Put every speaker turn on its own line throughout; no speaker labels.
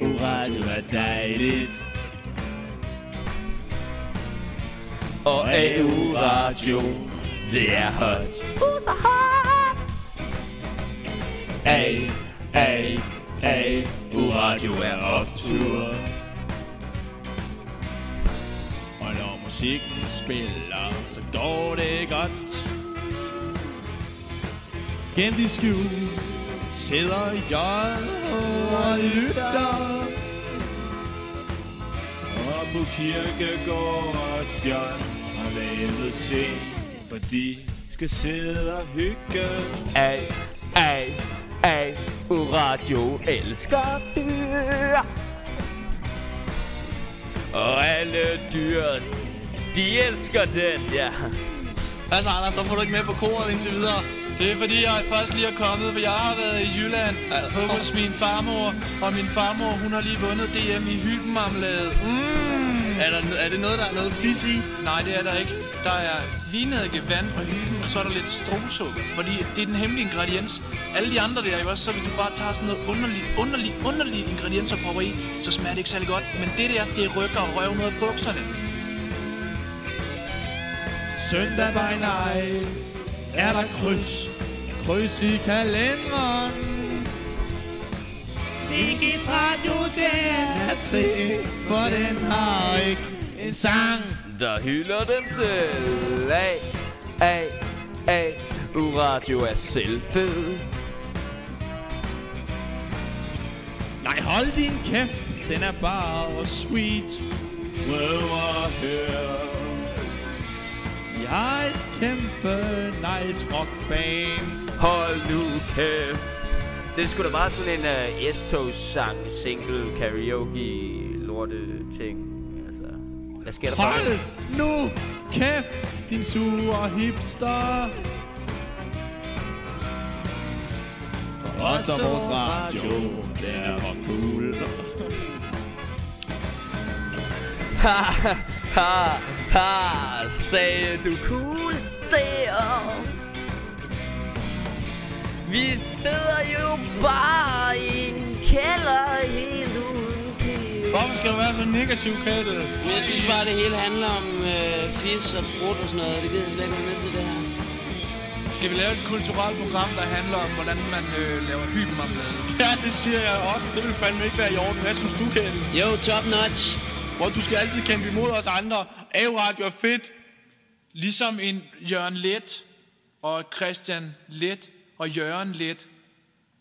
U-radio er dejligt.
Og AU-radio, det er hot. Så hot.
U-radio er optur. Og når musikken spiller, så går det godt. Gemt i skjul sidder jeg og lytter. Og på kirkegård John har lavet ting, for de skal sidde og hygge.
U-radio elsker dyr. Og alle dyr, de elsker den, ja.
Altså Anders, så får du ikke med på koret indtil videre. Det er fordi, jeg først lige er kommet, for jeg har været i Jylland hos min farmor. Og min farmor, hun har lige vundet DM i hybenmarmelade.
Er det noget, der er noget fis i?
Nej, det er der ikke. Der er vinedike, vand og hyben, og så er der lidt strosukker. Fordi det er den hemmelige ingrediens. Alle de andre der, så hvis du bare tager sådan noget underligt ingredienser på i, så smager det ikke særlig godt. Men det der, det rykker og røver noget af bukserne.
Søndag by night er der kryds i kalenderen. Vigis radio, den er trist, for den har ikke en sang,
der hylder den selv. U-radio er selvfed.
Nej, hold din kæft, den er bare sweet. Prøv at høre. De har et kæmpe nice rockband.
Hold nu kæft. Det er sgu da bare sådan en S-togs-sang, single, karaoke, lorte ting. Altså, hvad sker der for
det? Hold nu kæft, din sure hipster. For os og vores radio, den er for cool.
Sagde du cool der? Vi sidder jo bare i en kælder helt uden kæld.
Hvorfor skal du være så negativ, Kette?
Men jeg synes bare, det hele handler om fis og brud og sådan noget. Det gider jeg slet ikke være med til det her.
Skal vi lave et kulturelt program, der handler om, hvordan man laver hybenmarmelade?
Ja, det siger jeg også. Det vil fandme ikke være i orden. Hvad synes du, Kette?
Jo, top notch.
Hvor du skal altid kæmpe imod os andre. AU-radio er fedt.
Ligesom en Jørgen Let og Christian Let og Jørgen Let.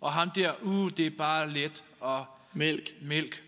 Og ham der, det er bare let og
mælk.